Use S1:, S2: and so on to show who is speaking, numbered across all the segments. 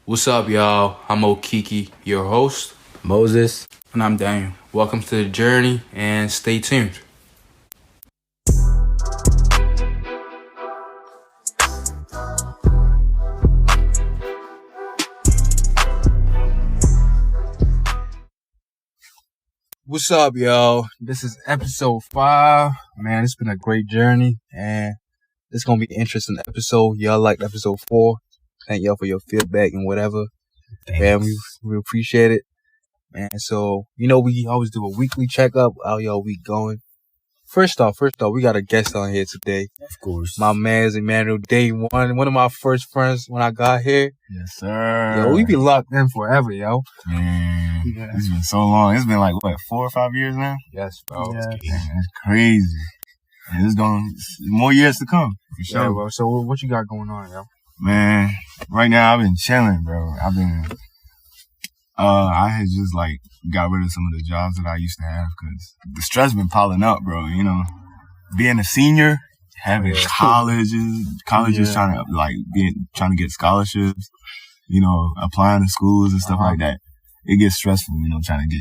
S1: What's up, y'all? I'm Okiki, your host.
S2: Moses.
S3: And I'm Daniel.
S1: Welcome to the journey and stay tuned. What's up, y'all? This is episode 5. Man, it's been a great journey, and it's gonna be an interesting episode. Y'all liked episode 4. Thank y'all for your feedback and whatever.
S2: Thanks.
S1: Man, we appreciate it. Man, so, we always do a weekly checkup. How y'all week going? First off, we got a guest on here today.
S2: Of course.
S1: My man's Emmanuel, day one of my first friends when I got here.
S3: Yes, sir.
S1: Yo, we be locked in forever, yo.
S3: Man, It's been so long. It's been like, 4 or 5 years now?
S1: Yes, bro.
S3: Man, it's crazy. And it's more years to come, for sure.
S1: Yeah, bro. So what you got going on, yo?
S3: Man, right now I've been chilling, bro. I had just got rid of some of the jobs that I used to have because the stress been piling up, bro. Being a senior, having colleges trying to get scholarships, applying to schools and stuff like that. It gets stressful, trying to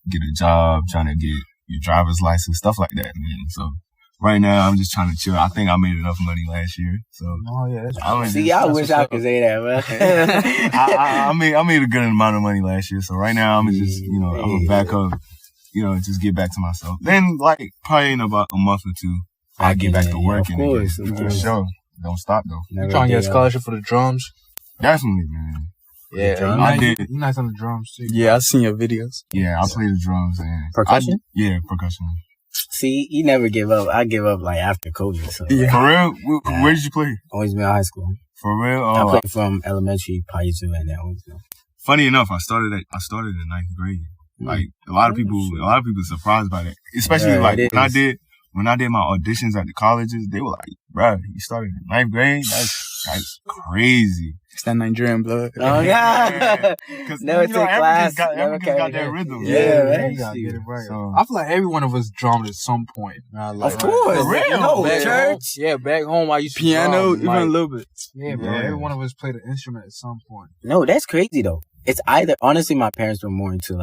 S3: get a job, trying to get your driver's license, stuff like that, man. So right now I'm just trying to chill. I think I made enough money last year, so.
S1: Oh yeah,
S2: I wish I could say that, man.
S3: I made a good amount of money last year, so right now I'm just, I'm gonna back up, just get back to myself. Then, probably in about a month or two, I'll get back to working again. For sure. Don't stop though.
S1: You trying to get a scholarship for the drums?
S3: Definitely, man.
S1: Yeah,
S3: I did.
S1: You nice on the drums too.
S4: Yeah, I've seen your videos.
S3: Yeah, I play the drums and
S2: percussion.
S3: Percussion.
S2: See, you never give up. I give up after COVID. So
S4: Yeah.
S3: For real? Where did you play?
S2: Always been in high school.
S3: For real?
S2: I played from elementary, Pi 2, and then Owensville.
S3: Funny enough, I started in 9th grade. A lot of people surprised by that. Especially when I did my auditions at the colleges, they were like, "Bruh, you started in 9th grade? That's crazy."
S4: It's that Nigerian blood.
S2: Oh yeah.
S3: Because
S2: Never take class.
S3: Africans got that rhythm.
S2: Yeah,
S1: man. You gotta get it right. So, I feel like every one of us drummed at some point.
S2: Of course.
S3: For real.
S2: No,
S1: back
S2: church.
S1: Home, back home I used to
S4: Piano,
S1: drum,
S4: even a little bit.
S1: Yeah, bro.
S3: Yeah.
S1: Every one of us played an instrument at some point.
S2: No, that's crazy though. It's honestly, my parents were more into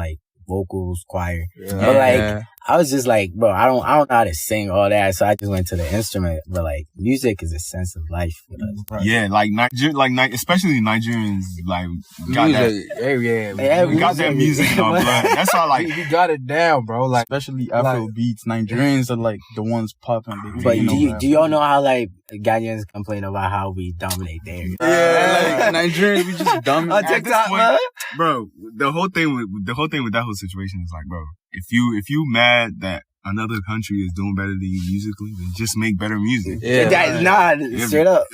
S2: vocals, choir.
S1: Yeah.
S2: But I was just bro, I don't know how to sing all that, so I just went to the instrument. But music is a sense of life with us.
S1: Right.
S3: Yeah, especially Nigerians, got that. We got that music in our blood. That's why,
S1: we got it down, bro.
S4: Especially Afro beats. Nigerians are the ones popping.
S2: But do y'all know how Ghanaians complain about how we dominate the area?
S4: Yeah, Nigerians, we just dumb.
S2: On TikTok, man.
S3: Bro, the whole thing with that whole situation is bro, if you mad that another country is doing better than you musically, then just make better music.
S2: Yeah, straight up.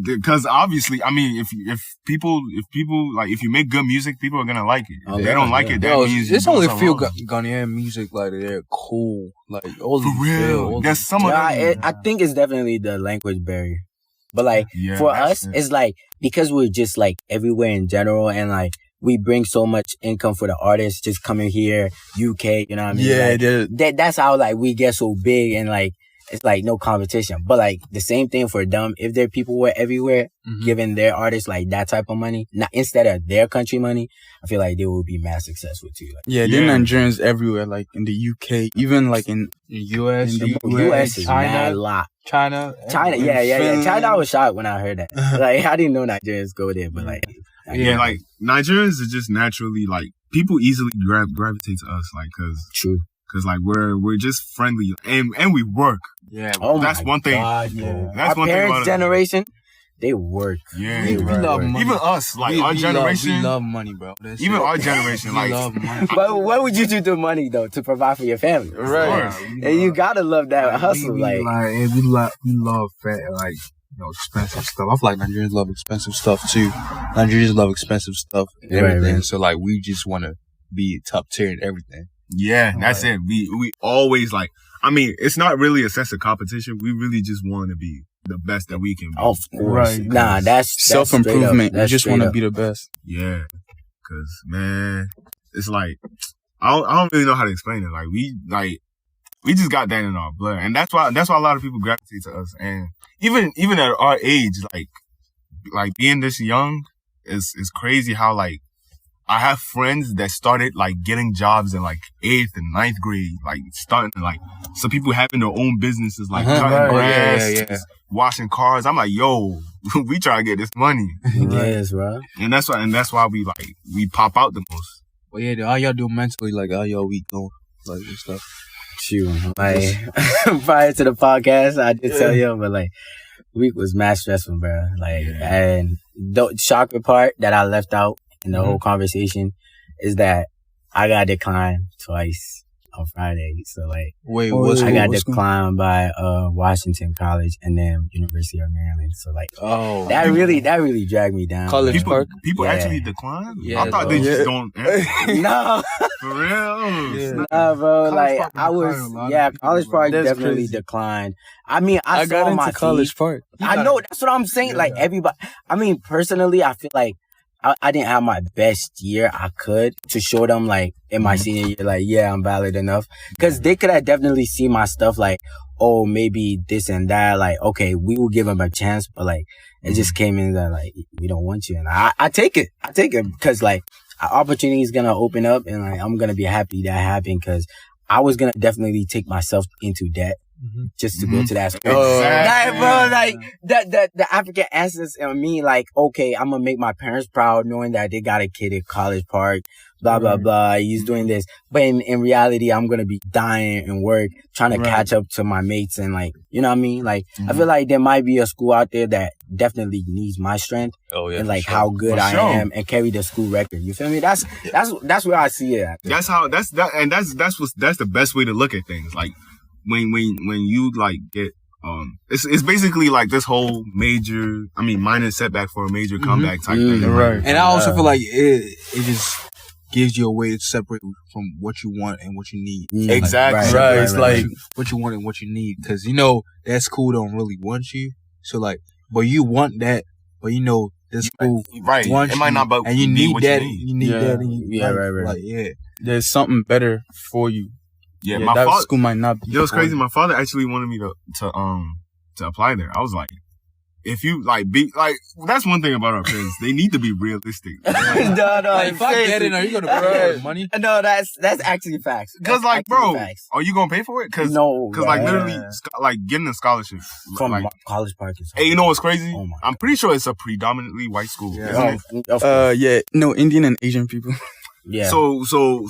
S3: Because obviously, I mean, if you make good music, people are gonna like it. If they don't like it, that means
S1: it's only a few Ghanaian music they're cool.
S3: For real, there's some of them.
S2: I think it's definitely the language barrier. But for us, it's because we're just everywhere in general, and we bring so much income for the artists just coming here, UK, you know what I mean?
S4: Yeah,
S2: that's how we get so big, and it's no competition. But the same thing for them. If their people were everywhere giving their artists that type of money, not instead of their country money, I feel they will be mass successful too.
S4: They're Nigerians everywhere, in the UK, even in
S1: US.
S2: In the US is mad a lot.
S1: China.
S2: Yeah. China, I was shocked when I heard that. I didn't know Nigerians go there, but
S3: Nigerians are just naturally people easily gravitate to us,
S2: true.
S3: Cause we're just friendly and we work.
S1: Yeah.
S2: Oh
S3: that's one thing.
S2: God,
S3: that's
S2: our
S3: one thing.
S2: Parents' generation, they work.
S3: Yeah,
S1: we love money.
S3: Even us, our generation,
S1: we love money, bro.
S3: Even our generation,
S1: we love money.
S2: But what would you do to money though to provide for your family?
S1: Right.
S2: And you gotta love that hustle.
S1: We love expensive stuff. I feel like Nigerians love expensive stuff too. Nigerians love expensive stuff and everything. Right. So we just want to be top tier in everything.
S3: Yeah, that's it. We always I mean, it's not really a sense of competition. We really just want to be the best that we can be.
S2: Of course. Right. Nah, that's
S4: self-improvement. We just want to be the best.
S3: Yeah. Cause man, it's I don't really know how to explain it. We just got that in our blood. And that's why a lot of people gravitate to us. And even at our age, being this young, it's crazy how like I have friends that started like getting jobs in like 8th and 9th grade, like starting like some people having their own businesses, like cutting grass, washing cars. I'm like, yo, we try to get this money.
S2: Yes, bro.
S3: And that's why we pop out the most.
S1: Well, yeah, how y'all do mentally, like how y'all week going, like and stuff.
S2: Shoot, like prior to the podcast, I did tell you, but like week was mad stressful, bro. Like, and the shocking part that I left out in the whole conversation is that I got declined twice on Friday. So like,
S1: wait,
S2: I got declined by Washington College and then University of Maryland. So like, that really dragged me down.
S4: College Park.
S3: People actually decline.
S1: Yeah,
S3: I thought they just don't.
S2: No,
S3: for real.
S2: Nah, bro.
S1: College
S2: Like
S1: Park
S2: College Park
S4: That's
S2: definitely
S4: crazy.
S2: declined. I mean, I
S4: got
S2: saw
S4: into
S2: my
S4: College
S2: feed.
S4: Park.
S2: I know, that's what I'm saying. Like everybody, I mean, personally, I feel like I didn't have my best year I could to show them like in my senior year, like, yeah, I'm valid enough. Cause they could have definitely seen my stuff like, oh, maybe this and that. Like, okay, we will give them a chance, but like, it just came in that like, we don't want you. And I take it. Cause like, an opportunity is gonna open up and like, I'm gonna be happy that happened. Cause I was gonna definitely take myself into debt. Just to go to that school.
S3: Exactly.
S2: Like, bro, like, the African ancestors in me, like, okay, I'm gonna make my parents proud knowing that they got a kid at College Park, blah, blah, blah. He's doing this. But in reality, I'm gonna be dying in work, trying to catch up to my mates and like, you know what I mean? Like, I feel like there might be a school out there that definitely needs my strength and like how good I am and carry the school record. You feel me? That's where I see it at.
S3: That's the best way to look at things. Like, when you like get it's basically like this whole minor setback for a major comeback type thing.
S4: Right.
S1: And I also feel like it just gives you a way to separate from what you want and what you need.
S3: Exactly.
S4: Right. It's like
S1: what you want and what you need. Cause you know that school don't really want you. So like, but you want that, but you know this school wants
S3: it might not, but
S1: and you need that.
S3: You
S1: need that.
S2: Right.
S1: Like,
S4: there's something better for you.
S3: Yeah,
S4: my that school might not be.
S3: You know, it's crazy. My father actually wanted me to apply there. I was like, if you like be like, that's one thing about our parents. They need to be realistic.
S2: No.
S1: Like, if I get it, are you gonna pay money?
S2: No, that's actually facts.
S3: Cause like, bro, are you gonna pay for it? Cause like literally, like getting a scholarship
S2: from
S3: like,
S2: College Park is.
S3: Hey, you know what's crazy?
S2: Oh
S3: I'm pretty sure it's a predominantly white school.
S2: Yeah.
S3: Isn't it?
S4: No, Indian and Asian people.
S2: Yeah.
S3: So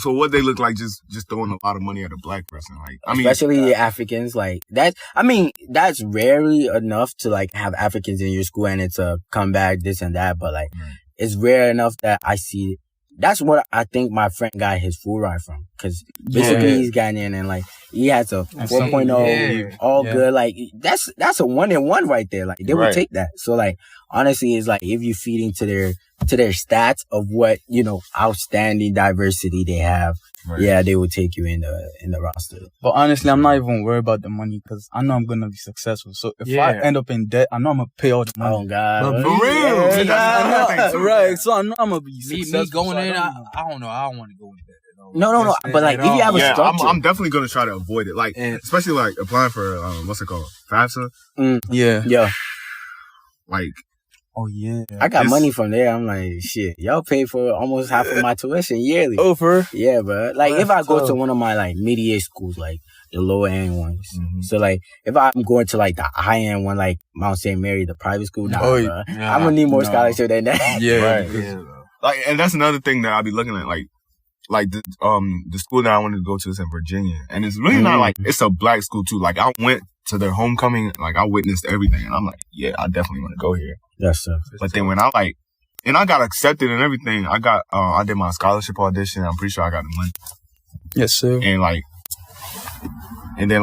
S3: what they look like just throwing a lot of money at a black person. Like, I mean,
S2: especially Africans, like that. I mean, that's rarely enough to like have Africans in your school and it's a comeback, this and that. But like, it's rare enough that I see it. That's what I think my friend got his full ride from. Cause basically he's Ghanaian and like, he has a 4.0, all good. Like, that's a 1-in-1 right there. Like, they would take that. So like, honestly, it's like, if you feed into their stats of what, you know, outstanding diversity they have, they will take you in the roster.
S4: But honestly, I'm not even worried about the money because I know I'm gonna be successful. So if I end up in debt, I know I'm gonna pay all the money.
S2: Oh God,
S3: for real,
S4: that's right? So I know I'm gonna be successful.
S1: Me going in, I don't know. I don't want to go in debt.
S2: No. But like, if you have a structure,
S3: I'm definitely gonna try to avoid it. Like, especially like applying for what's it called, FAFSA.
S2: Yeah.
S3: Like.
S4: Oh yeah,
S2: I got money from there. I'm like, shit, y'all pay for almost half of my tuition yearly.
S4: Over?
S2: Yeah, bro. Like, if I go to one of my like mid-year schools, like the lower end ones. So like, if I'm going to like the high end one, like Mount St. Mary, the private school, bro. I'm gonna need more scholarship than that.
S3: Yeah. Like, and that's another thing that I'll be looking at. Like the school that I wanted to go to is in Virginia, and it's really not like it's a black school too. Like, I went to their homecoming, like I witnessed everything, and I'm like, yeah, I definitely want to go here.
S2: Yes, sir.
S3: But then when I got accepted and everything, I did my scholarship audition. I'm pretty sure I got the money.
S4: Yes, sir.
S3: And then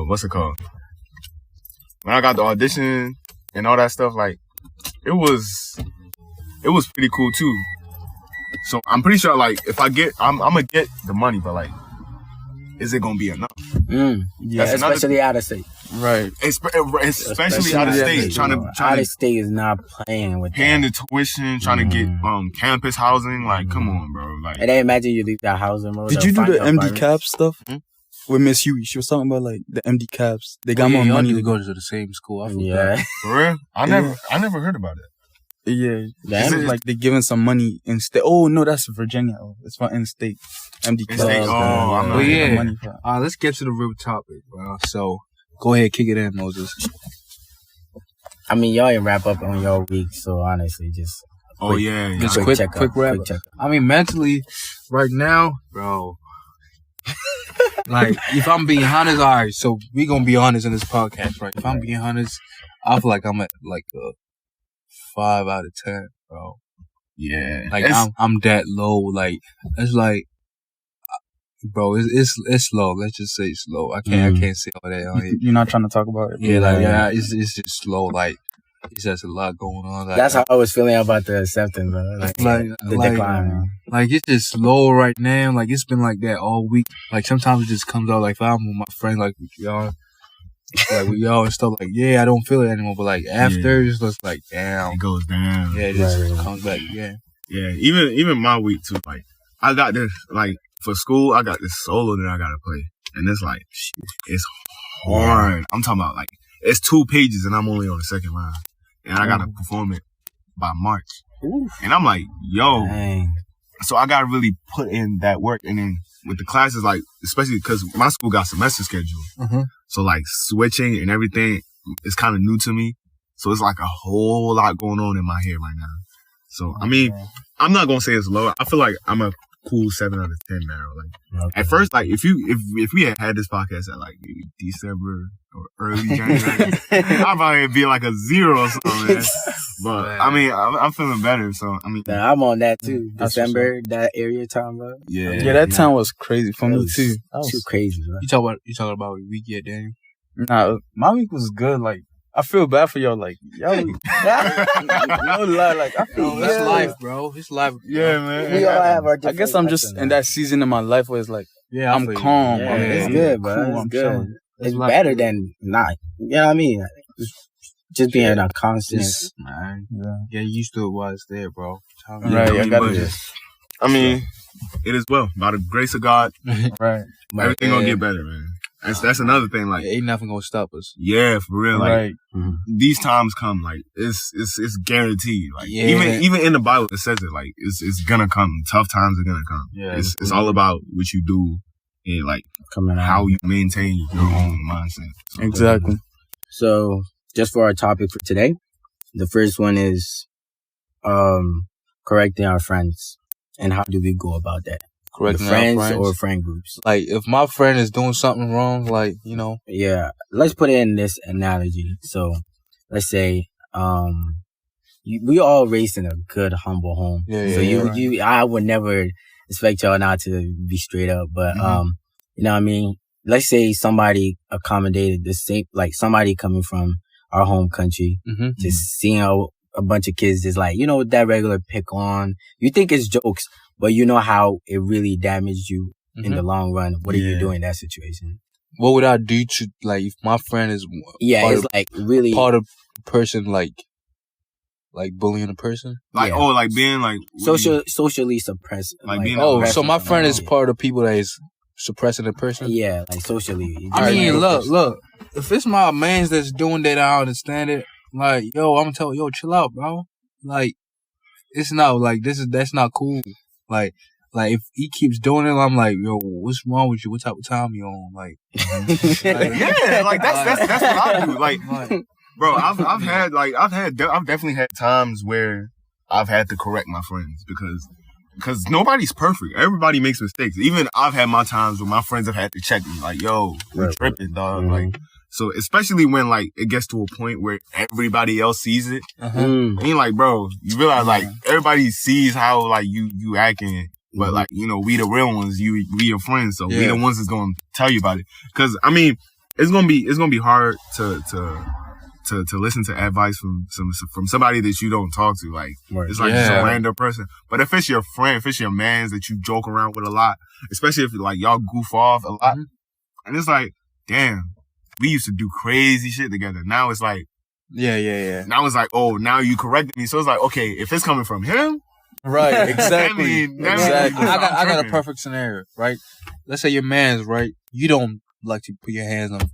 S3: what's it called? When I got the audition and all that stuff, like, it was pretty cool too. So I'm pretty sure, like, if I get, I'm gonna get the money, but like, is it gonna be enough?
S2: Yeah, especially out of state.
S3: Right. Especially out of state. Trying
S2: out of state is not playing with
S3: paying the tuition, trying to get campus housing. Like, come on, bro. Like,
S2: and then imagine you leave that housing.
S4: Did you do the MD Caps stuff with Miss Huey? She was talking about like the MD Caps. They got more money
S1: to go to the same school. I
S3: for real? I never heard about it.
S4: Yeah.
S2: Damn.
S4: It's like they're giving some money in state. Oh, no, that's Virginia. It's for in-state. MD
S3: In-state.
S4: clubs.
S3: Oh, I'm not
S1: yeah.
S4: Money for
S1: Let's get to the real topic, bro. So, go ahead, kick it in, Moses.
S2: I mean, y'all ain't wrap up on your week, so honestly, just
S1: Just quick wrap. I mean, mentally, right now, bro. Like, if I'm being honest, all right. So we gonna be honest in this podcast, right? If I'm being honest, I feel like I'm at like a 5 out of 10, bro.
S3: Yeah.
S1: Like I'm that low. Like it's like, bro, it's slow. Let's just say it's slow. I can't say all that on here.
S4: You're not trying to talk about it?
S1: Yeah, it's just slow. Like it's just a lot going on. Like,
S2: that's how I was feeling about the acceptance, bro. Like the decline, man.
S1: Like it's just slow right now. Like it's been like that all week. Like sometimes it just comes out. Like if I'm with my friends, like with y'all, and stuff. Like I don't feel it anymore. But like after, it's just like damn,
S3: it goes down.
S1: Yeah, it just comes back. Yeah.
S3: Yeah. Even my week too. Like I got this. Like for school, I got this solo that I gotta play, and it's like it's hard. I'm talking about like it's 2 pages, and I'm only on the second line, and I gotta perform it by March.
S2: Oof.
S3: And I'm like, yo.
S2: Dang.
S3: So I gotta really put in that work, and then with the classes, like especially because my school got semester schedule, so like switching and everything is kind of new to me. So it's like a whole lot going on in my head right now. So I mean, I'm not gonna say it's low. I feel like I'm a cool 7 out of 10 now. Like at first, like if we had this podcast at like maybe December or early January, I'd probably be like a 0 or something. Man. But I mean, I'm feeling better. So I mean,
S2: I'm on that too. December, that area time, bro.
S3: Yeah,
S4: that time was crazy for me too.
S2: That was too crazy, bro.
S1: You talking about week yet, Daniel?
S4: Nah, my week was good. Like I feel bad for y'all. Like y'all, no lie. Like I feel
S1: that's life, bro. It's life.
S4: Yeah, man.
S2: We all have our.
S4: I guess I'm just in that season in my life where it's like, I'm calm.
S2: Yeah, it's good, bro.
S4: Cool,
S2: it's good.
S4: Chilling.
S2: It's better than not. You know what I mean? Just being a constant.
S1: Man. Yeah, you used to it while it's there, bro.
S4: Right, I got it.
S3: I mean, it is well. By the grace of God,
S4: right.
S3: Everything gonna get better, man. That's another thing. Like,
S1: ain't nothing gonna stop us.
S3: Yeah, for real. Like,
S4: right.
S3: These times come. Like, it's guaranteed. Like, even in the Bible, it says it. Like, it's gonna come. Tough times are gonna come.
S1: Yeah,
S3: it's all about what you do and like how you maintain your own mindset. So,
S4: exactly.
S2: So, just for our topic for today, the first one is correcting our friends, and how do we go about that?
S1: Correcting
S2: friends
S1: our friends
S2: or friend groups.
S1: Like if my friend is doing something wrong, like
S2: Yeah, let's put it in this analogy. So, let's say we all raised in a good, humble home. So I would never expect y'all not to be straight up, but you know what I mean. Let's say somebody accommodated the same, like somebody coming from our home country, just seeing a bunch of kids just like, that regular pick on. You think it's jokes, but you know how it really damaged you in the long run. What are you doing in that situation?
S1: What would I do to, like, if my friend is
S2: it's like really
S1: part of the person, like bullying a person?
S3: Like, like being like
S2: socially suppressed.
S3: Like being
S1: so my friend is part of people that is suppressing a person?
S2: Yeah, like socially.
S1: I mean, look. If it's my mans that's doing that, I understand it. Like, yo, I'm telling yo, chill out, bro. Like, it's not like that's not cool. Like if he keeps doing it, I'm like, yo, what's wrong with you? What type of time you on? Like,
S3: that's what I do. Like, bro, I've definitely had times where I've had to correct my friends because nobody's perfect. Everybody makes mistakes. Even I've had my times where my friends have had to check me, like, yo, you're tripping, dog. Like, so especially when like it gets to a point where everybody else sees it, and you're like, bro, you realize like everybody sees how like you acting, but like we the real ones, we your friends, so we the ones that's gonna tell you about it. Because I mean, it's gonna be hard to listen to advice from somebody that you don't talk to. Like it's like just a random person. But if it's your friend, if it's your mans that you joke around with a lot, especially if like y'all goof off a lot, and it's like, damn. We used to do crazy shit together. Now it's like, Now it's like, oh, now you corrected me. So it's like, okay, if it's coming from him,
S1: right? Exactly.
S3: Exactly.
S1: I got a perfect scenario, right? Let's say your man's right. You don't like to put your hands on a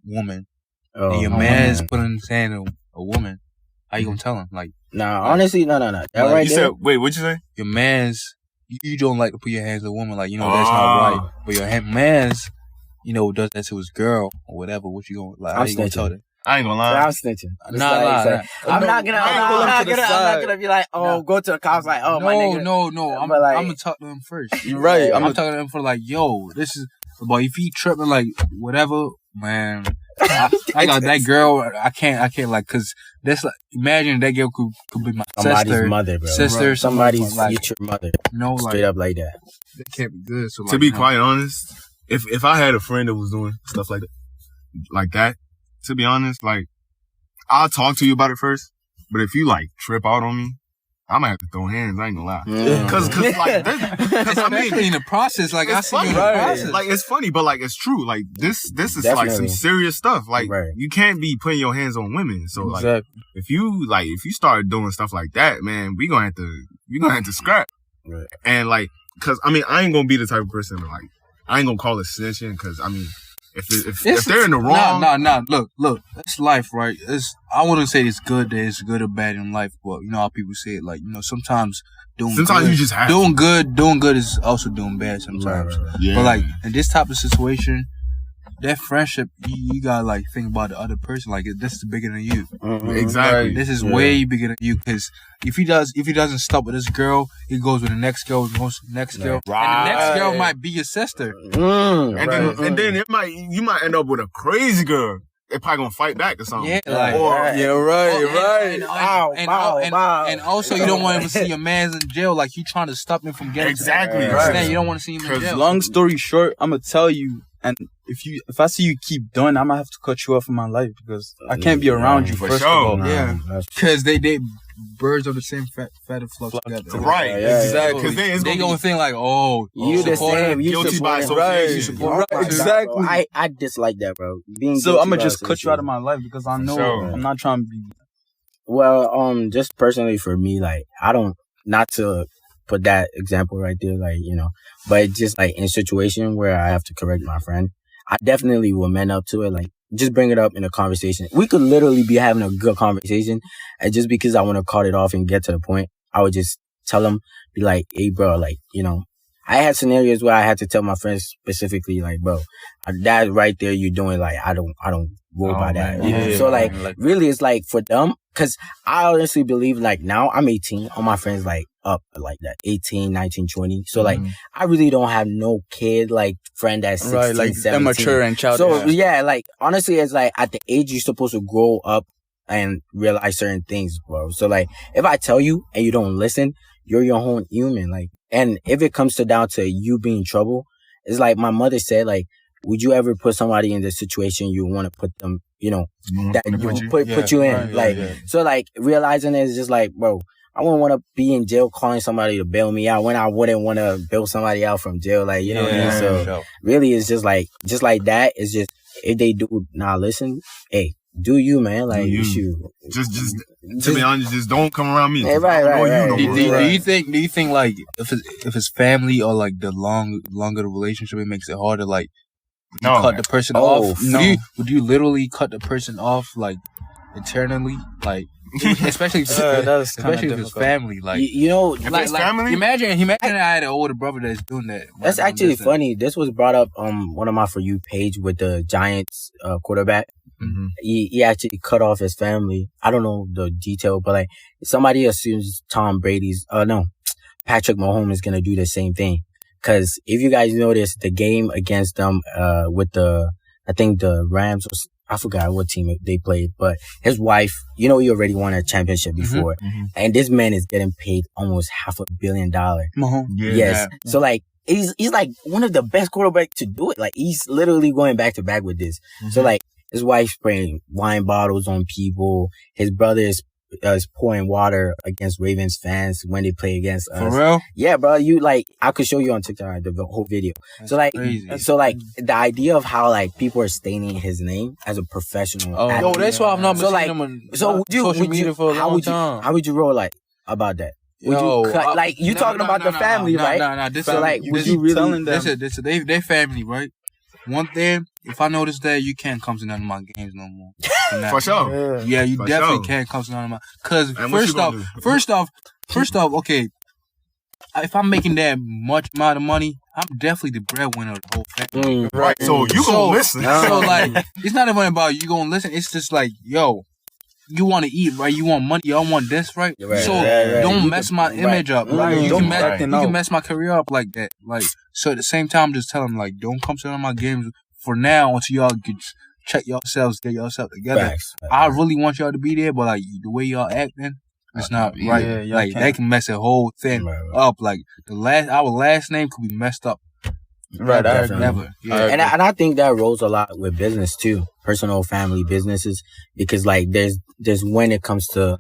S1: woman, and your man's putting his hand on a woman. How you gonna tell him? Like,
S2: Nah, honestly, no. That right
S3: You
S2: there.
S3: said, wait, what'd you say?
S1: Your man's, you don't like to put your hands on a woman, like, that's not right. But your man's, does that to his girl or whatever. What you going, like, how you gonna tell that?
S3: I ain't gonna lie.
S2: I'm snitching.
S1: Nah.
S2: I'm not gonna be like, go to the cops like, my nigga.
S1: No. I'm gonna talk to him first.
S4: You're right.
S1: I'm talking to him for like, yo, this is, but if he tripping like whatever, man, I got that girl. I can't like, cause that's like, imagine that girl could be my
S2: somebody's mother, bro.
S1: Sister,
S2: somebody's future mother.
S1: like,
S2: straight up like that.
S1: That can't be good. So
S3: to be quite honest, if I had a friend that was doing stuff like that, to be honest, like, I'll talk to you about it first. But if you like trip out on me, I might have to throw hands. I ain't gonna lie. Cause like, I mean,
S1: in the process, like, I see you in the process.
S3: Like, it's funny, but like, it's true. Like, this is
S2: Definitely.
S3: like some serious stuff. Like, you can't be putting your hands on women. So like, if you start doing stuff like that, man, we gonna have to scrap.
S2: Right.
S3: And like, cause I mean, I ain't gonna be the type of person to, like, I ain't gonna call it snitching. Cause I mean, if they're in the wrong,
S1: nah. Look, it's life, right? I wouldn't say it's good or bad in life, but you know how people say it, like, sometimes
S3: sometimes you just have
S1: doing good is also doing bad sometimes.
S3: Right. Yeah.
S1: But like in this type of situation, that friendship, you gotta like think about the other person. Like, this is bigger than you.
S2: Mm-hmm.
S3: Exactly.
S1: Right. This is way bigger than you. Because if he doesn't stop with this girl, he goes with the next girl, goes to the next girl, and the next girl might be your sister.
S3: And then you might end up with a crazy girl. They probably gonna fight back or something.
S1: Yeah, like, and also you don't want him to see your man's in jail. Like, you trying to stop him from getting
S3: exactly.
S1: Right. You don't want to see him in jail.
S4: Long story short, I'm gonna tell you. And if I see you keep doing, I'm gonna have to cut you off in my life because I can't be around you. First of all,
S1: because they birds of the same feather flock together.
S3: Right, exactly. Because
S1: they gonna think like, oh,
S2: you the same, you
S3: guilty by association.
S4: Right, exactly.
S2: I dislike that, bro.
S4: So I'm gonna just cut you out of my life because I know I'm not trying to be.
S2: Well, just personally for me, like, I don't, not to put that example right there, like, but just like in a situation where I have to correct my friend, I definitely will man up to it. Like, just bring it up in a conversation. We could literally be having a good conversation, and just because I want to cut it off and get to the point, I would just tell him, be like, hey, bro, like, I had scenarios where I had to tell my friends specifically, like, bro, that right there you're doing, like, I don't go by that.
S4: Yeah.
S2: So like, really, it's like for them, because I honestly believe, like, now I'm 18, all my friends like up like that, 18, 19, 20. So like, I really don't have no kid like friend that's 16,
S4: right, like
S2: 17.
S4: immature and childish.
S2: So yeah, like, honestly, it's like at the age you're supposed to grow up and realize certain things, bro. So like, if I tell you and you don't listen, you're your own human. Like, and if it comes down to you being in trouble, it's like my mother said, like, would you ever put somebody in the situation you want to put them, that you put you in? So like, realizing it is just like, bro, I wouldn't want to be in jail calling somebody to bail me out when I wouldn't want to bail somebody out from jail. Like, you know what I mean? So really, it's just like that. It's just, if they do not listen, hey, do you, man? Like, you should
S3: just to be honest, just don't come around me.
S2: Hey, right.
S1: Do you think like if it's family or like the longer the relationship, it makes it harder? Like, cut the person off? No. Would you literally cut the person off like eternally? Like, especially if it's family. Like,
S3: like family.
S1: Imagine I had an older brother that's doing that.
S2: That's actually funny. This was brought up one of my For You page with the Giants quarterback.
S3: Mm-hmm.
S2: He actually cut off his family. I don't know the detail, but like, somebody assumes Patrick Mahomes is gonna do the same thing. Cause if you guys notice the game against them, with I think the Rams, I forgot what team they played, but his wife, he already won a championship before. Mm-hmm. And this man is getting paid almost $500 million.
S4: Mahomes.
S2: Yes. So like, he's like one of the best quarterbacks to do it. Like, he's literally going back to back with this. Mm-hmm. So like, his wife spraying wine bottles on people. His brother is pouring water against Ravens fans when they play against us.
S1: For real?
S2: Yeah, bro. I could show you on TikTok the whole video. That's crazy. The idea of how like people are staining his name as a professional.
S1: Yo, that's why I've not been seeing him on social media for a long time.
S2: How would you roll like about that? Would you cut, like, you talking about the family, right?
S1: This
S2: so like,
S1: would you really telling them? They family, right? one thing, if I notice that you can't come to none of my games no more.
S3: For sure.
S1: Yeah, you
S3: For
S1: definitely
S3: sure.
S1: can't come to none of my. Because
S3: And what you gonna
S1: first off, okay, if I'm making that much amount of money, I'm definitely the breadwinner of the whole family.
S3: Right. So you gonna listen.
S1: So like, it's not even about you gonna listen. It's just like, yo, you want to eat, right? You want money. Y'all want this, right? Don't mess my image up.
S4: Right.
S1: You
S4: Don't
S1: can mess my career up like that. Like, so at the same time, just tell them like, don't come to none of my games for now until y'all get check yourselves, get yourself together.
S2: Facts.
S1: I really want y'all to be there, but like the way y'all acting, it's not right.
S4: Yeah,
S1: like that can mess the whole thing up. Like our last name could be messed up.
S4: Right,
S1: never. Yeah.
S2: And I think that rolls a lot with business too, personal, family, businesses, because like there's when it comes to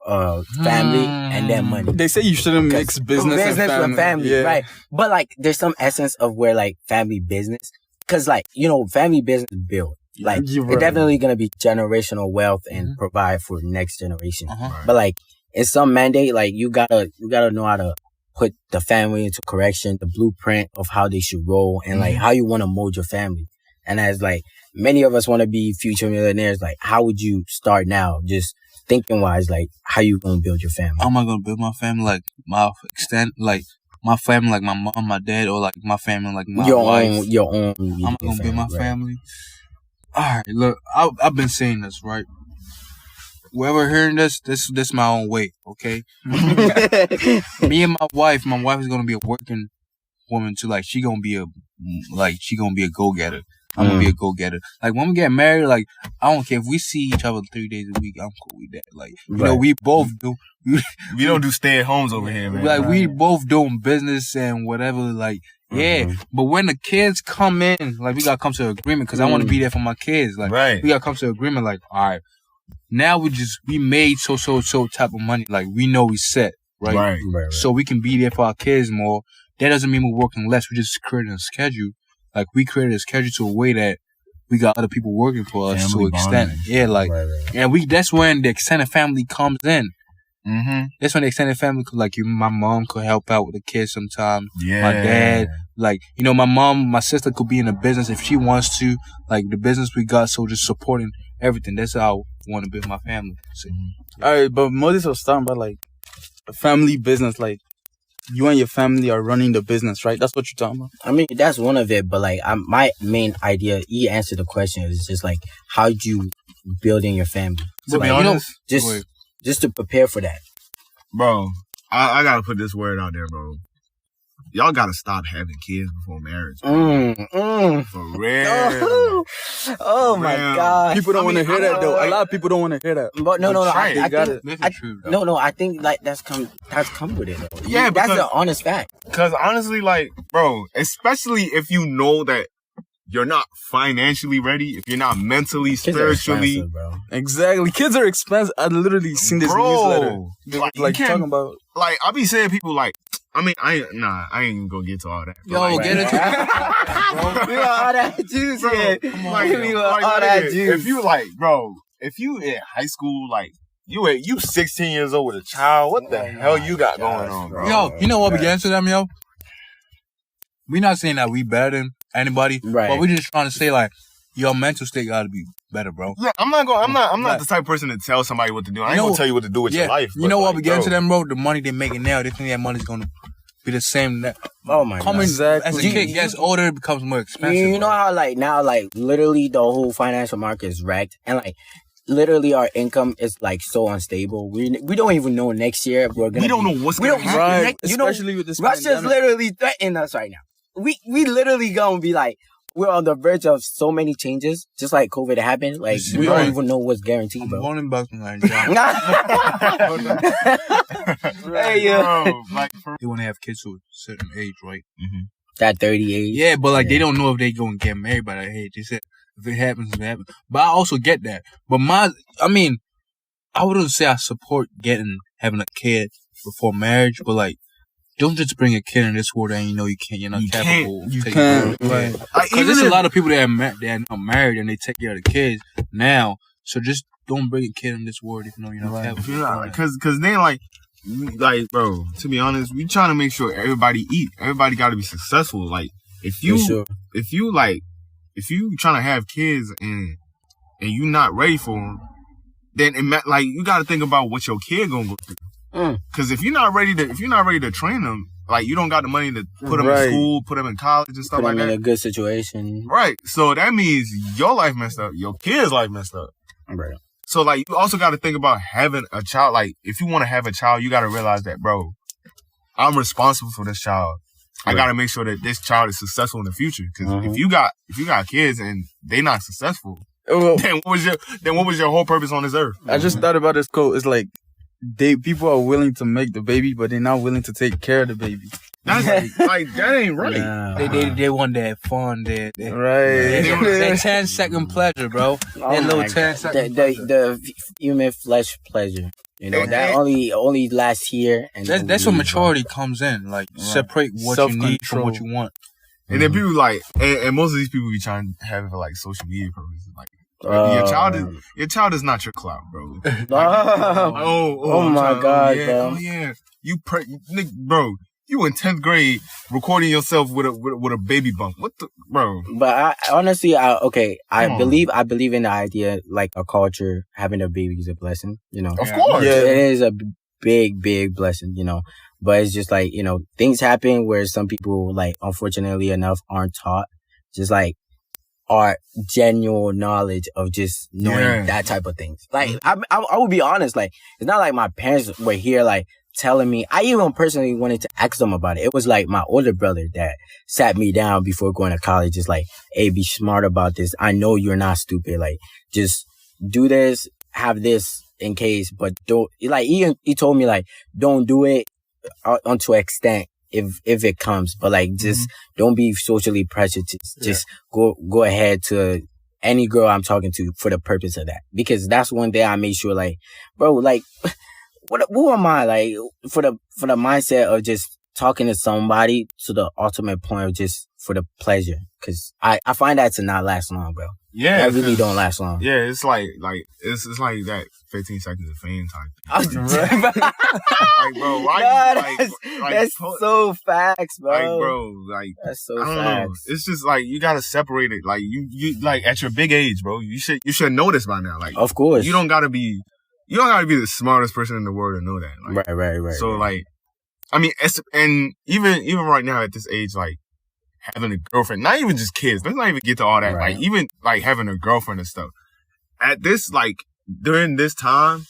S2: family and then money.
S4: They say you shouldn't mix business and
S2: family,
S4: yeah.
S2: right? But like there's some essence of where like family business, because like family business build. Like it's definitely gonna be generational wealth and provide for next generation. But like in some mandate, like you gotta know how to put the family into correction, the blueprint of how they should roll, and like how you want to mold your family. And as like many of us want to be future millionaires, like how would you start now? Just thinking wise, like how you gonna build your family?
S1: How am I gonna build my family? Like my my family, like my mom, my dad, or like my family, like my wife.
S2: Your own.
S1: I'm gonna build my family. All right, look, I've been saying this, right? Whoever hearing this my own way, okay? Me and my wife is gonna be a working woman too. Like she gonna be a go-getter. I'm gonna be a go-getter. Like when we get married, like I don't care if we see each other 3 days a week. I'm cool with that. Like you know, we both do.
S3: We don't do stay-at-homes over here, man.
S1: Like we both doing business and whatever. Like but when the kids come in, like we gotta come to an agreement because I want to be there for my kids. Like we gotta come to an agreement. Like all right, now we made so type of money. Like we know we set right. So we can be there for our kids more. That doesn't mean we're working less. We just created a schedule. Like we created a schedule to a way that we got other people working for us to extend. Yeah, like and that's when the extended family comes in. That's when the extended family could, like my mom could help out with the kids sometimes. My dad, like my sister could be in the business if she wants to. Like the business we got, so just supporting everything. That's how I want to build my family. So,
S4: all right, but Moses was talking about like a family business, like you and your family are running the business, right? That's what you're talking about.
S2: I mean, that's one of it, but like my main idea, he answered the question, is just like how you building your family.
S3: To be honest,
S2: just to prepare for that.
S3: Bro, I gotta put this word out there, bro. Y'all gotta stop having kids before marriage. For real.
S2: Oh my God.
S4: People don't want to hear that though. A lot of people don't want to hear that.
S2: But no. I think like that's come with it though.
S3: Yeah,
S2: that's the honest fact.
S3: Because honestly, like, bro, especially if you know that you're not financially ready, if you're not mentally, spiritually.
S2: Bro.
S4: Exactly. Kids are expensive. I literally seen this newsletter. Like talking about.
S3: Like, I be saying people like, I mean, I ain't even gonna get to all that.
S1: Yo, get into it.
S2: We got all that juice,
S3: bro,
S2: yeah.
S3: We got all that juice. If you like, bro, if you in high school, like, you 16 years old with a child, what the hell you got going on, bro?
S1: Yo, you know what we get into them, yo? We not saying that we better than anybody, but we just trying to say like your mental state gotta be better, bro.
S3: Yeah, I'm not the type of person to tell somebody what to do. I ain't gonna tell you what to do with your life.
S1: You know what we get into them, bro? The money they're making now, they think that money's gonna be the same.
S2: Oh my God!
S1: Exactly. As a kid gets older, it becomes more expensive.
S2: You know how like now, like literally the whole financial market is wrecked, and like literally our income is like so unstable. We don't even know next year we're gonna.
S3: We don't know what's gonna happen.
S4: Right. Especially with this.
S2: Russia's
S4: pandemic.
S2: literally threatening us right now. We literally gonna be like, we're on the verge of so many changes, just like COVID happened. Like we don't even know what's guaranteed, bro.
S1: I'm back from Nigeria.
S2: Hey,
S3: bro, like,
S1: they want to have kids to a certain age, right?
S2: That 38.
S1: Yeah, but like they don't know if they gonna get married by that age. They said if it happens, it happens. But I also get that. But I wouldn't say I support having a kid before marriage, but like. Don't just bring a kid in this world and you know you're not capable.
S4: You can't. Right.
S1: Because there's a lot of people that are not married and they take care of the kids now. So just don't bring a kid in this world if you know you're not capable.
S3: Because then like, bro, to be honest, we trying to make sure everybody eat. Everybody got to be successful. Like, if you like, if you trying to have kids and you not ready for them, then like you got to think about what your kid gonna go through. Because if you're not ready to train them, like you don't got the money to put them in school, put them in college and stuff like that. Put them
S2: in a good situation.
S3: Right. So that means your life messed up, your kid's life messed up.
S2: Right.
S3: So like you also got to think about having a child. Like if you want to have a child, you got to realize that, bro, I'm responsible for this child. Right. I got to make sure that this child is successful in the future. Because if you got kids and they not successful, then what was your whole purpose on this earth?
S4: I just thought about this quote. It's like people are willing to make the baby, but they're not willing to take care of the baby.
S3: That's like that ain't right.
S1: Nah. They want that fun, that
S2: right.
S1: That 10-second pleasure, bro. That little 10-second
S2: the human flesh pleasure. You know, that only lasts here. And
S1: that's where maturity comes in. Like separate what you need from what you want.
S3: And then people like, and most of these people be trying to have it for like social media purposes. Like your child is not your clout, bro. Like,
S2: oh my God, bro.
S3: Oh yeah, bro. You in 10th grade recording yourself with a baby bump. What the, bro?
S2: But I believe in the idea, like a culture, having a baby is a blessing, you know.
S3: Of course.
S2: Yeah. It is a big blessing, you know. But it's just like, you know, things happen where some people, like, unfortunately enough, aren't taught. Just like our genuine knowledge of just knowing that type of things. Like, I would be honest, like, it's not like my parents were here, like, telling me. I even personally wanted to ask them about it. It was like my older brother that sat me down before going to college. Just like, hey, be smart about this. I know you're not stupid. Like, just do this, have this in case, but don't, like, he told me, like, don't do it unto an extent if it comes, but like, just don't be socially pressured to just go ahead to any girl I'm talking to for the purpose of that. Because that's one thing I made sure, like, bro, like, who am I, like, for the mindset of just talking to somebody to the ultimate point of just for the pleasure? Because I find that to not last long, bro.
S3: Yeah,
S2: that really don't last long.
S3: Yeah, it's like it's like that 15 seconds of fame type thing. Like, bro, why
S2: that's so facts, bro.
S3: Like, bro, like,
S2: that's so facts.
S3: It's just like you gotta separate it. Like you like at your big age, bro. You should know this by now. Like,
S2: of course,
S3: you don't gotta be the smartest person in the world to know that. Like,
S2: right.
S3: So like, I mean, and even right now at this age, like, having a girlfriend, not even just kids. Let's not even get to all that. Right. Like, even like having a girlfriend and stuff. At this, like, during this time,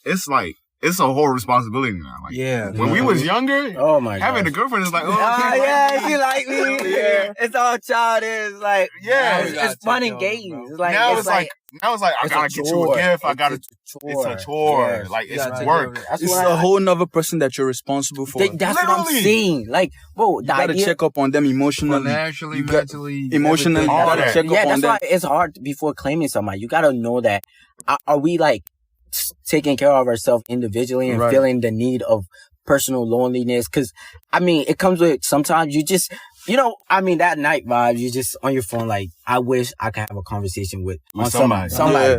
S3: it's like, it's a whole responsibility now. Like, when we was younger,
S2: oh my God,
S3: having a girlfriend is like,
S2: she like me. Yeah. It's all childish. Like, it's fun and games. It's like,
S3: now it's like I gotta get you a gift. It's a chore.
S2: Yes.
S3: Like, it's work.
S4: It's a whole nother person that you're responsible for.
S2: That's what I'm saying. Like, bro,
S4: you gotta check up on them emotionally,
S1: financially, mentally,
S4: emotionally. You gotta check up on them.
S2: That's why it's hard before claiming somebody. You gotta know that. Are we like taking care of ourselves individually and feeling the need of personal loneliness? Because I mean, it comes with sometimes you just. You know, I mean, that night vibe, you just on your phone, like, I wish I could have a conversation with somebody.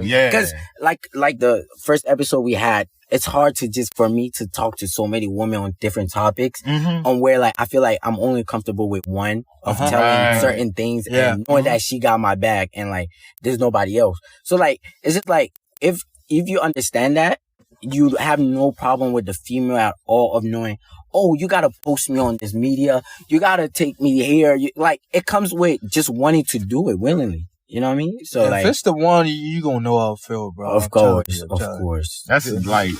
S3: Yeah.
S2: Because, like the first episode we had, it's hard for me to talk to so many women on different topics, on where, like, I feel like I'm only comfortable with one of telling certain things and knowing that she got my back and, like, there's nobody else. So, like, it's just like, if you understand that, you have no problem with the female at all of knowing, oh, you gotta post me on this media. You gotta take me here. Like, it comes with just wanting to do it willingly. You know what I mean? So,
S1: if it's the one, you gonna know how I feel, bro.
S2: Of course.
S3: That's like,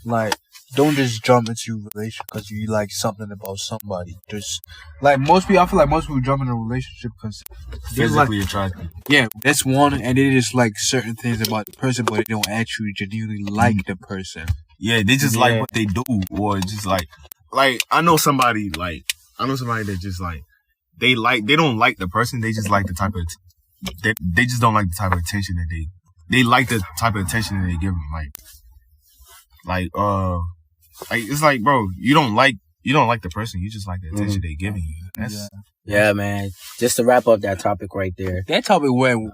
S1: like, don't just jump into a relationship because you like something about somebody. Just like most people, I feel like most people jump in a relationship because
S3: physically attracted.
S1: Yeah, that's one, and they just like certain things about the person, but they don't actually genuinely like the person.
S3: Yeah, they just like what they do, or just like I know somebody that just like they don't like the person, they just like the type of they just don't like the type of attention that they like the type of attention that they give them. Like it's like, bro, you don't like the person, you just like the attention they giving you. That's
S2: man. Just to wrap up that topic right there.
S1: That topic went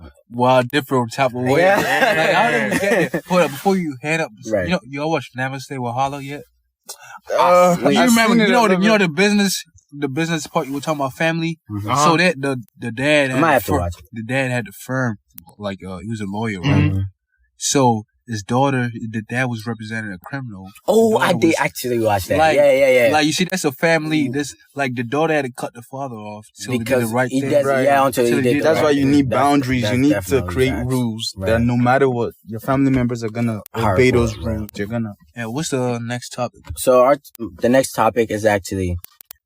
S1: different type of way.
S2: Yeah.
S1: Like, I don't even get it. Hold up, before you head up,
S2: right.
S1: You all watch Namaste with Hollow yet?
S2: You
S1: remember, you know the business the business part you were talking about, family.
S2: Mhm.
S1: So that the dad
S2: I might
S1: had
S2: have to watch it.
S1: the dad had the firm, like he was a lawyer, right?
S2: Mhm.
S1: So his daughter, the dad was representing a criminal.
S2: Oh,
S1: The
S2: I
S1: daughter
S2: did
S1: was-
S2: actually watch that.
S1: Like-
S2: Yeah.
S1: Like you see, that's a family. This like the daughter had to cut the father off so he did the
S2: Because
S1: right
S2: he
S1: thing.
S2: does,
S4: Right.
S2: yeah, until
S1: So
S2: he
S1: they
S2: did.
S1: did
S2: the
S4: That's
S2: right
S4: why you
S2: thing.
S4: need
S2: That's-
S4: boundaries.
S2: that's
S4: You need to
S2: definitely
S4: create
S2: facts.
S4: rules
S2: Right.
S4: that no matter what, your family members are gonna obey those
S2: Hardcore,
S4: rules. You're gonna.
S1: Yeah, what's the next topic?
S2: So the next topic is actually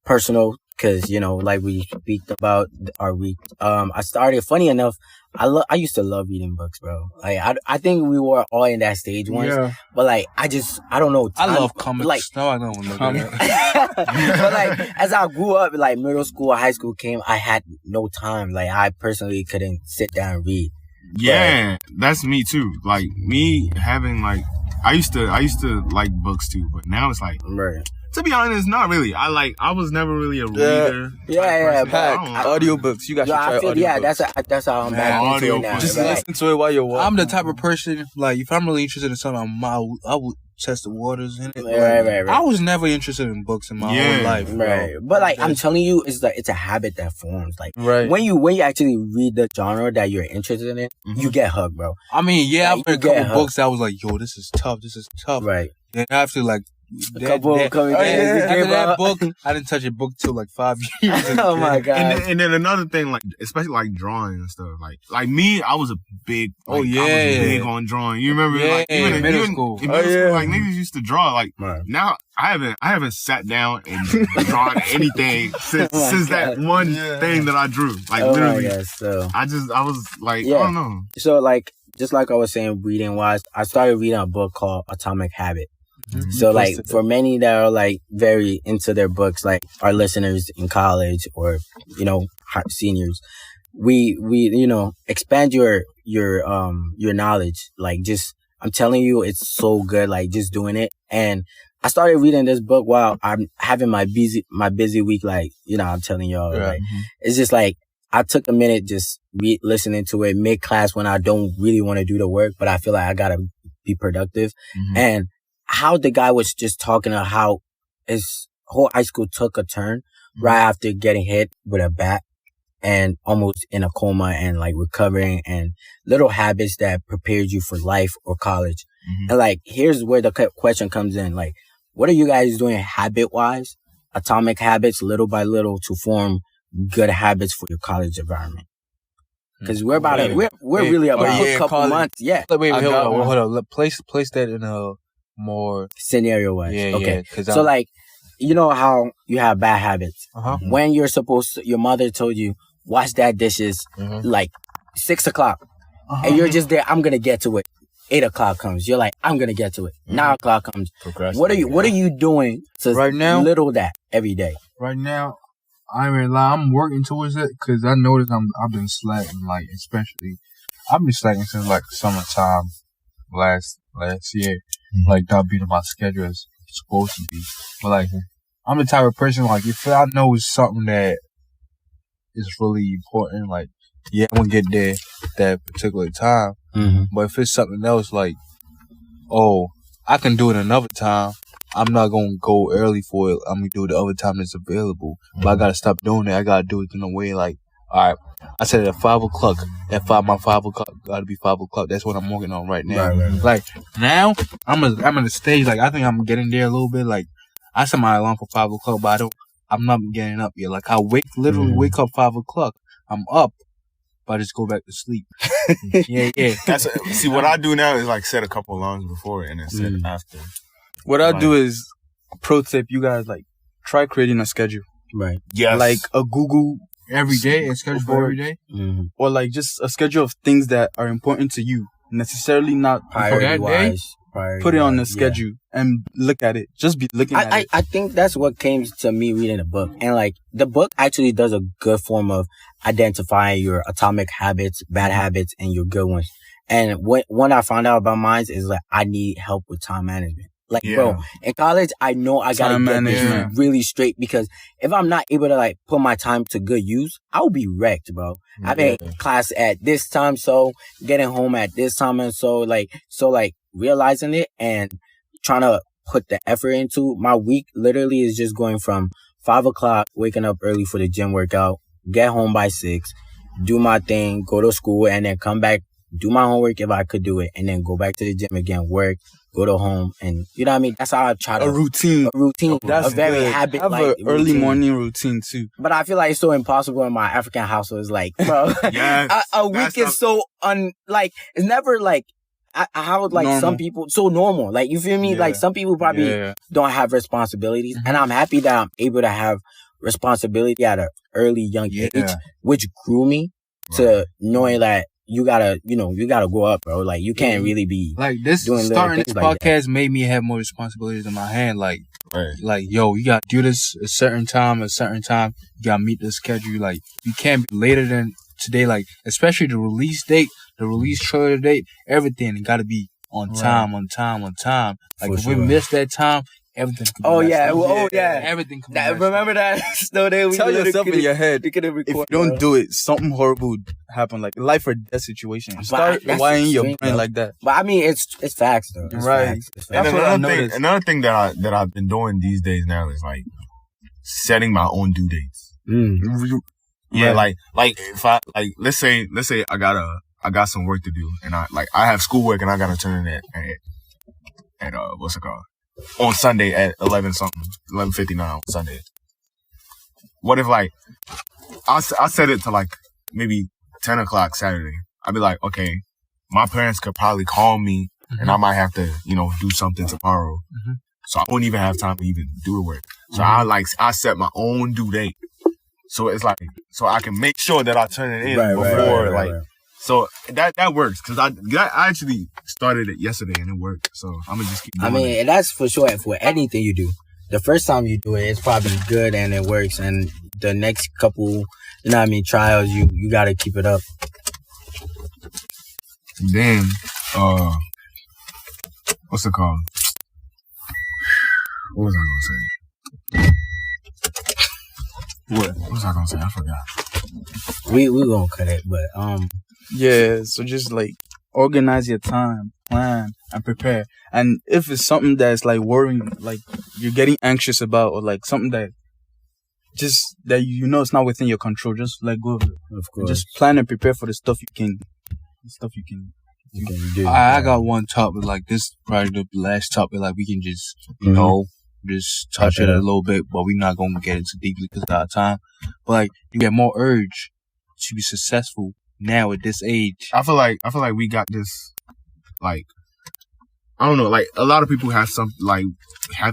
S2: personal because like we speak about our week. I started. Funny enough, I used to love reading books, bro. Like I think we were all in that stage once.
S4: Yeah.
S2: But like I don't know.
S1: I
S2: time-
S1: love comics.
S2: Like,
S1: No, I don't look at
S4: Comics.
S1: that.
S2: but like as I grew up, like middle school, high school came, I had no time. Like I personally couldn't sit down and read.
S3: Yeah, that's me too. Like me having like, I used to like books too, but now it's like,
S2: Right.
S3: to be honest, not really. I was never really a reader.
S2: Yeah,
S3: person.
S2: but
S3: I
S4: Pack
S3: don't-
S4: audiobooks. You guys should
S2: Yo,
S4: try
S2: I feel,
S4: audiobooks.
S2: that's how I'm
S3: Man,
S2: back into
S3: audio
S2: it now.
S4: Just
S2: Right.
S4: listen to it while you're walking.
S1: I'm the type of person, like, if I'm really interested in something, I would test the waters in it.
S2: Right.
S1: I was never interested in books in my whole life, bro.
S2: Right, but like I'm telling you, it's a habit that forms. Like
S4: Right.
S2: when you actually read the genre that you're interested in, you get hooked, bro.
S1: I mean, yeah,
S2: Like,
S1: I read a
S2: you
S1: couple
S2: get hooked.
S1: books that I was like, yo, this is tough.
S2: Right.
S1: Then after, like,
S2: Couple coming down, you
S1: after
S2: give
S1: that
S2: up.
S1: book, I didn't touch a book till like 5 years ago.
S2: Oh my god.
S3: And then another thing, like especially like drawing and stuff. Like me, I was a big. Like,
S1: Oh,
S3: I
S1: yeah.
S3: was big on drawing. You remember?
S1: Yeah,
S3: like even in
S1: middle school.
S3: In middle
S4: Oh, yeah.
S3: school, like niggas used to draw. Like
S2: Right.
S3: now, I haven't sat down and drawn anything since
S2: Oh my
S3: since that
S2: God.
S3: one
S4: Yeah.
S3: thing that I drew. Like
S2: Oh my
S3: literally,
S2: god. So
S3: I was like,
S2: Yeah.
S3: I don't know.
S2: so like just like I was saying, reading wise, I started reading a book called Atomic Habit. So like for many that are like very into their books, like our listeners in college or seniors, we expand your knowledge. Like just I'm telling you, it's so good. Like just doing it. And I started reading this book while I'm having my busy week. Like I'm telling y'all,
S1: Right.
S2: like it's just like I took a minute just listening to it mid class when I don't really want to do the work, but I feel like I gotta be productive.
S3: Mhm.
S2: And how the guy was just talking about how his whole high school took a turn right after getting hit with a bat and almost in a coma and like recovering and little habits that prepared you for life or college.
S3: Mhm.
S2: And like, here's where the question comes in. Like, what are you guys doing habit wise, atomic habits, little by little to form good habits for your college environment? Because we're about
S1: Wait,
S2: we're
S1: wait,
S2: really about
S1: yeah,
S2: a couple
S1: college.
S2: months. Yeah.
S1: Wait,
S4: I
S1: hold
S4: got
S1: on,
S4: one.
S1: hold on. Place that in a more
S2: Scenario wise.
S1: yeah,
S2: Okay.
S1: Cause
S2: So like, you know how you have bad habits.
S1: uh-huh.
S2: When you're supposed to, your mother told you, wash that dishes
S1: Mhm.
S2: like 6:00. And you're just there, I'm gonna get to it. 8:00 comes. You're like, I'm gonna get to it. 9:00 comes. What are you doing to
S1: Right now?
S2: little that every day?
S1: Right now, I ain't gonna lie, I'm working towards it because I noticed I've been slacking, like especially I've been slacking since like summertime last year, like not being on my schedule as it's supposed to be. But like I'm the type of person like if I know it's something that is really important, like yeah, I'm gonna get there that particular time.
S2: Mm-hmm.
S1: But if it's something else, like oh, I can do it another time. I'm not gonna go early for it. I'm gonna do it the other time that's available. But I gotta stop doing it. I gotta do it in a way like, all right, I said at 5:00. At 5:00 gotta be 5:00. That's what I'm working on right now.
S2: Right.
S1: Like now, I'm at the stage. Like I think I'm getting there a little bit. Like I set my alarm for 5:00, but I'm not getting up yet. Like I literally wake up 5:00. I'm up, but I just go back to sleep. yeah.
S3: See, what I do now is like set a couple alarms before and then set after.
S4: What I do is, pro tip, you guys like try creating a schedule,
S2: Right.
S3: Yes.
S4: like a Google
S1: Every day and schedule for every day.
S2: Mm-hmm.
S4: or like just a schedule of things that are important to you, necessarily not
S2: Priority
S1: that day?
S2: wise.
S4: put it on the
S2: Yeah.
S4: schedule and look at it. Just be looking at it.
S2: I think that's what came to me reading the book. And like the book actually does a good form of identifying your atomic habits, bad habits, and your good ones. And when I found out about mine is like I need help with time management. Like bro, in college I know I gotta
S4: Time
S2: get this
S4: management.
S2: really straight because if I'm not able to like put my time to good use, I'll be wrecked, bro. I've been in class at this time, so getting home at this time, and so realizing it and trying to put the effort into my week literally is just going from 5 o'clock, waking up early for the gym workout, get home by 6, do my thing, go to school, and then come back, do my homework if I could do it, and then go back to the gym again, work, go to home, and you know what I mean? That's how I try to...
S4: A routine.
S2: That's a very habit.
S4: Have an early morning routine too.
S2: But I feel like it's so impossible in my African household. It's like, bro,
S3: Yes,
S2: a week is so it's never like, how like
S4: normal.
S2: some people, so normal. Like, you feel me? Like, some people probably don't have responsibilities. And I'm happy that I'm able to have responsibility at an early, young age, which grew me to knowing that you gotta grow up, bro. Like, you can't really be
S1: like this.
S2: Doing
S1: Starting this
S2: like
S1: podcast made me have more responsibilities in my hand. Like, yo, you gotta do this a certain time. You gotta meet the schedule. Like, you can't be later than today. Like, especially the release date, the release trailer date, everything. It gotta be on time. Like, if we miss that time, everything could be everything could be
S2: remember that snow day?
S4: Tell yourself in your head,
S2: if
S4: you don't do it, something horrible would happen, like life or death situation. Start wiring your brain like that.
S2: But I mean, it's facts though. It's
S4: right.
S2: Facts. It's
S3: And
S2: facts.
S3: another thing that I've been doing these days now is like setting my own due dates. Yeah, like if I let's say I got some work to do, and I have schoolwork and I gotta turn in at what's it called? On Sunday at 11:59 on Sunday. What if like I set it to like maybe 10 o'clock Saturday? I'd be like, okay, my parents could probably call me and I might have to, do something tomorrow. So I won't even have time to even do the work. So I set my own due date. So it's like, so I can make sure that I turn it in before So that works, because I actually started it yesterday and it worked. So I'm gonna just keep doing it.
S2: And that's for sure for anything you do. The first time you do it, it's probably good and it works. And the next couple, trials, you gotta keep it up.
S3: Then, what's it called? What was I gonna say? What was I gonna say? I forgot.
S2: We gonna cut it, but
S4: Yeah, so just like organize your time, plan, and prepare. And if it's something that's like worrying, like you're getting anxious about, or like something that it's not within your control, just let go of it.
S2: Of course.
S4: Just plan and prepare for the stuff you can
S2: do.
S1: I got one topic, like this probably the last topic, like we can just just touch it a little bit, but we're not gonna get into deeply because of our time. But like, you get more urge to be successful now at this age.
S3: I feel like we got this, like, I don't know, like a lot of people have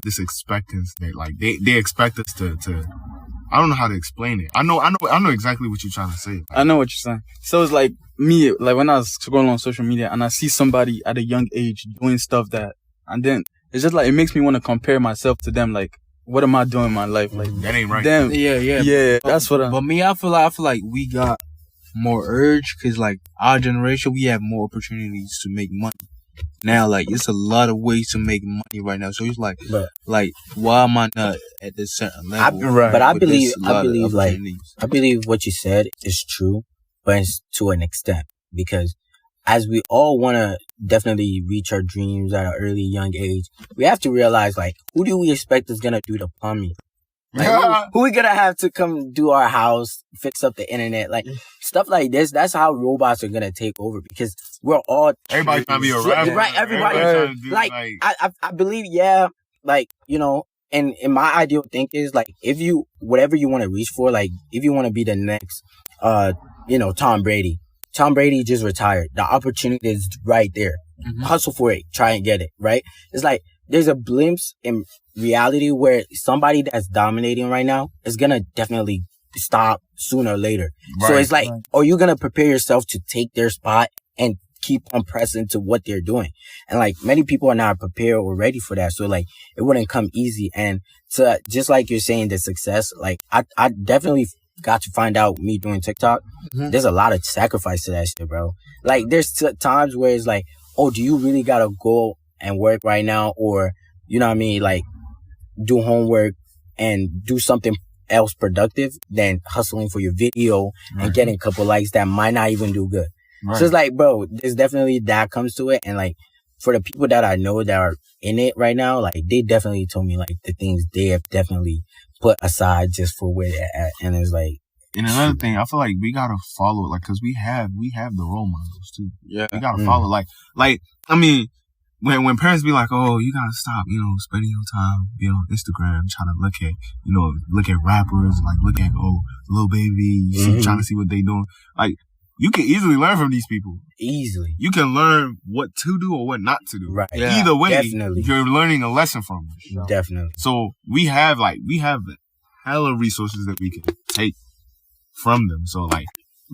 S3: this expectance that like they expect us to I don't know how to explain it. I know exactly what you're trying to say. Like,
S4: I know what you're saying. So it's like me, like when I was scrolling on social media and I see somebody at a young age doing stuff and then it's just like, it makes me want to compare myself to them. Like, what am I doing in my life? Like,
S3: that ain't right.
S4: Them,
S1: Yeah.
S4: That's what
S1: But me, I feel like we got more urge because like our generation, we have more opportunities to make money. Now, like, it's a lot of ways to make money right now. So it's like, why am I not at this certain level?
S2: But I believe what you said is true, but it's to an extent, because as we all want to definitely reach our dreams at an early, young age, we have to realize, like, who do we expect is going to do the plumbing? Like, who we going to have to come do our house, fix up the internet? Like, stuff like this, that's how robots are going to take over, because we're all...
S3: Everybody's trying to be a rapper.
S2: Right, everybody. I believe, like, and in my ideal thinking is, like, if you, whatever you want to reach for, like, if you want to be the next, Tom Brady just retired. The opportunity is right there. Hustle for it. Try and get it, right? It's like, there's a glimpse in reality where somebody that's dominating right now is going to definitely stop sooner or later. Right. So it's like, are you going to prepare yourself to take their spot and keep on pressing to what they're doing? And like, many people are not prepared or ready for that. So like, it wouldn't come easy. And to, just like you're saying, the success, like I definitely got to find out, me doing TikTok, there's a lot of sacrifice to that shit, bro. Like, there's times where it's like, oh, do you really gotta go and work right now? Or, you know what I mean? Like, do homework and do something else productive than hustling for your video and getting a couple likes that might not even do good. Right. So it's like, bro, there's definitely that comes to it. And like, for the people that I know that are in it right now, like they definitely told me like the things they have definitely put aside just for where they're at, and it's like.
S3: And another thing, I feel like we gotta follow, like, cause we have the role models too.
S4: Yeah.
S3: We gotta follow, like, I mean, when parents be like, oh, you gotta stop, spending your time, on Instagram, trying to look at rappers, like, look at, Lil Baby, trying to see what they doing. Like, you can easily learn from these people.
S2: Easily.
S3: You can learn what to do or what not to do.
S2: Right.
S4: Yeah,
S3: Either way,
S2: definitely.
S3: you're learning a lesson from them.
S2: Definitely.
S3: So we have hella resources that we can take from them. So like,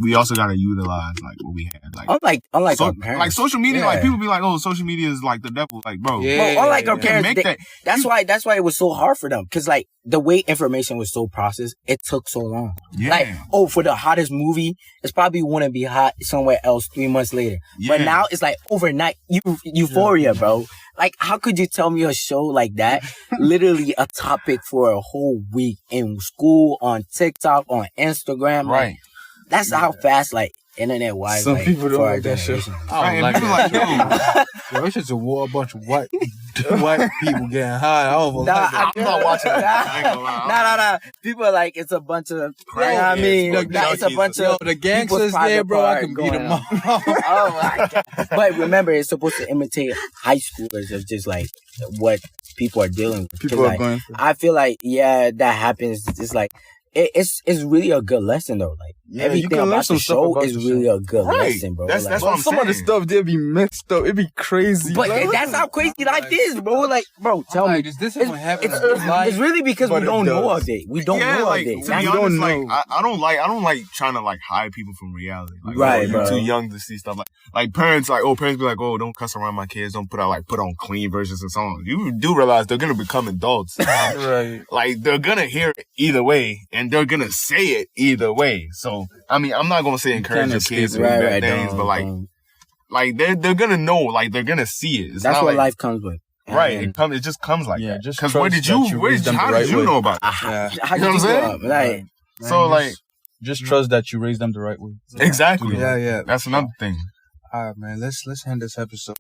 S3: we also gotta utilize like what we have. Like,
S2: unlike
S3: so,
S2: our parents.
S3: like social media,
S2: Yeah.
S3: like people be like, oh, social media is like the devil. Like, bro,
S2: Well, unlike our
S3: you can
S2: parents,
S3: make that.
S2: that's why it was so hard for them. Cause like the way information was so processed, it took so long.
S3: Yeah.
S2: Like, for the hottest movie, it's probably wouldn't be hot somewhere else 3 months later.
S3: Yeah.
S2: But now it's like overnight euphoria, bro. Like, how could you tell me a show like that, literally a topic for a whole week in school, on TikTok, on Instagram?
S3: Right.
S2: Like, that's how fast, like, internet-wise,
S4: Some
S2: like,
S4: people don't
S2: for our
S4: like that shit.
S2: generation.
S4: I don't
S3: Right,
S4: like
S3: and people
S4: that.
S3: like, yo,
S1: Yo, it's just a war, a bunch of white people getting high. I don't like that.
S3: I'm not watching that. I ain't gonna lie.
S2: Nah. People are like, it's a bunch of, you know what I
S3: Crackheads,
S2: mean?
S3: bro.
S2: It's a bunch
S1: Yo,
S2: of
S1: the
S2: people's
S1: gangsters
S2: private
S1: there, bro. I
S2: part
S1: can beat
S2: going
S1: them
S2: on.
S1: up.
S2: Oh my God. But remember, it's supposed to imitate high schoolers of just like what people are dealing with. 'Cause,
S4: People are
S2: like,
S4: going through.
S2: I feel like, yeah, that happens. It's like, it's really a good lesson though. Like,
S4: Yeah, you
S2: everything
S4: can learn
S2: about
S4: some
S2: the
S4: stuff
S2: show
S4: about
S2: is
S4: the
S2: really a good
S3: Right.
S2: lesson, bro.
S3: That's
S2: Like,
S3: what I'm
S4: Some of the
S3: saying.
S4: stuff there be messed up. It be crazy.
S2: but
S4: Like,
S2: that's how crazy life is, bro. Like, bro, tell me.
S1: Like, is this even happening?
S2: It's really because
S4: But
S2: we
S4: it
S2: don't know
S4: does.
S2: of it. We don't
S3: Yeah,
S2: know
S3: like,
S2: of it.
S3: to be
S2: That's-
S4: don't
S3: honest, like,
S4: know.
S3: I don't like trying to like hide people from reality. Like,
S2: Right,
S3: you're
S2: bro.
S3: too young to see stuff like parents be like, oh, don't cuss around my kids, don't put on clean versions of songs. You do realize they're gonna become adults.
S4: right.
S3: Like, they're gonna hear it either way, and they're gonna say it either way. So, I mean, I'm not gonna say encourage your kids to do bad things, but like they're gonna know, like they're gonna see it. It's
S2: that's
S3: not
S2: what
S3: like,
S2: life comes with.
S3: right.
S2: And
S3: It just comes like
S4: Yeah,
S3: that.
S4: just
S3: Because
S4: trust
S3: where did
S4: that
S3: you,
S4: you raised them the
S3: how
S4: right
S3: did you
S4: way.
S3: know about it?
S2: how
S4: Yeah.
S2: did
S3: You know what I'm
S2: grow
S3: saying?
S2: up? Like,
S3: So like,
S4: Just trust that you raised them the right way.
S3: exactly.
S1: Yeah.
S3: That's another thing.
S1: All right, man. Let's end this episode.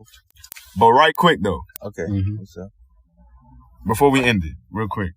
S3: But right quick though,
S1: Okay.
S2: Mhm.
S1: What's up?
S3: before we end it, real quick,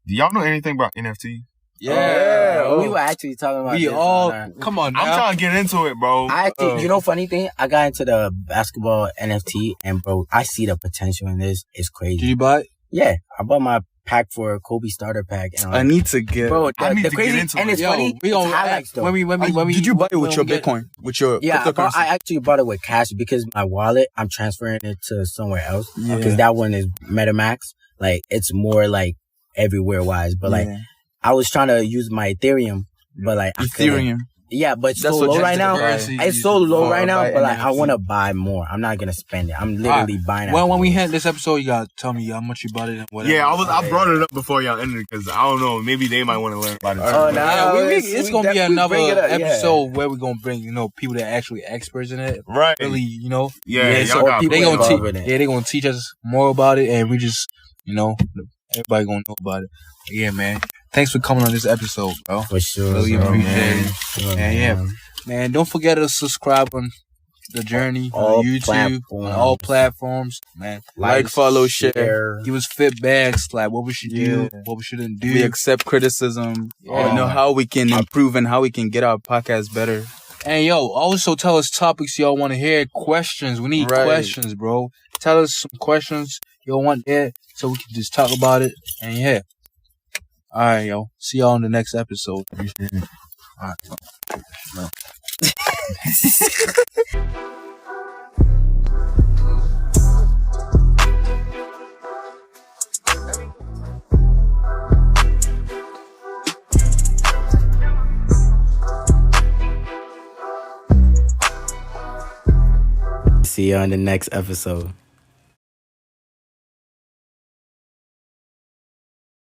S3: do y'all know anything about NFT?
S1: Yeah.
S2: we were actually talking about
S1: We
S2: this
S1: all
S2: on our-
S1: come on
S3: I'm
S1: now.
S3: trying to get into it, bro.
S2: I actually, funny thing, I got into the basketball NFT, and bro, I see the potential in this. It's
S1: Did
S2: crazy.
S1: you buy it?
S2: Yeah, I bought my pack for Kobe starter pack, and
S4: I need to get.
S2: bro,
S3: I need
S2: the
S3: to
S2: crazy,
S3: get into
S2: and
S3: it.
S2: it's
S1: Yo,
S2: funny.
S1: we
S2: It's
S1: gonna
S2: highlights though.
S1: when we
S4: Did you buy it with
S1: when
S4: your
S1: we get-
S4: Bitcoin? With your
S2: Yeah,
S4: cryptocurrency?
S2: I actually bought it with cash because my wallet, I'm transferring it to somewhere else.
S4: Yeah.
S2: Because that one is MetaMask. Like, it's more like everywhere wise. But like,
S4: Yeah.
S2: I was trying to use my Ethereum, but like, I couldn't.
S4: Ethereum.
S2: Yeah, but it's
S4: That's
S2: so
S4: what
S2: low
S4: you
S2: right
S4: have
S2: now.
S4: to buy.
S2: It's so low right now,
S4: buy
S2: but like, I
S4: NFT.
S2: want to buy more. I'm not going to spend it. I'm literally buying it.
S1: Well, when we had this episode, you gotta tell me how much you bought it and whatever.
S3: Yeah, I brought it up before y'all ended because I don't know, maybe they might want to learn about it.
S2: Oh,
S3: too.
S2: no.
S1: Yeah, it's gonna be
S2: definitely
S1: another
S2: bring it up, yeah.
S1: episode where we're gonna bring people that are actually experts in it.
S3: Right.
S1: Really,
S3: Yeah,
S2: so
S3: y'all got
S2: people
S1: they
S3: people
S1: gonna
S2: involved in it.
S1: they gonna teach us more about it, and we just everybody gonna know about it. Yeah, man. Thanks for coming on this episode, bro.
S2: For sure.
S1: Really
S2: bro,
S1: appreciate
S2: man.
S1: it.
S2: Sure,
S1: Yeah. Man, don't forget to subscribe on the journey
S2: All
S1: on YouTube, on
S2: platforms.
S1: all platforms, man.
S4: Like, follow, share.
S1: Give us feedbacks, like what we should do,
S4: Yeah.
S1: what we shouldn't do.
S4: We accept criticism.
S1: Yeah.
S4: We know how we can improve and how we can get our podcast better.
S1: And also tell us topics y'all want to hear, questions. We need
S4: Right.
S1: questions, bro. Tell us some questions y'all want there so we can just talk about it. And yeah. All right, yo. See y'all in the next episode. Appreciate it. All right.
S2: See you on the next episode.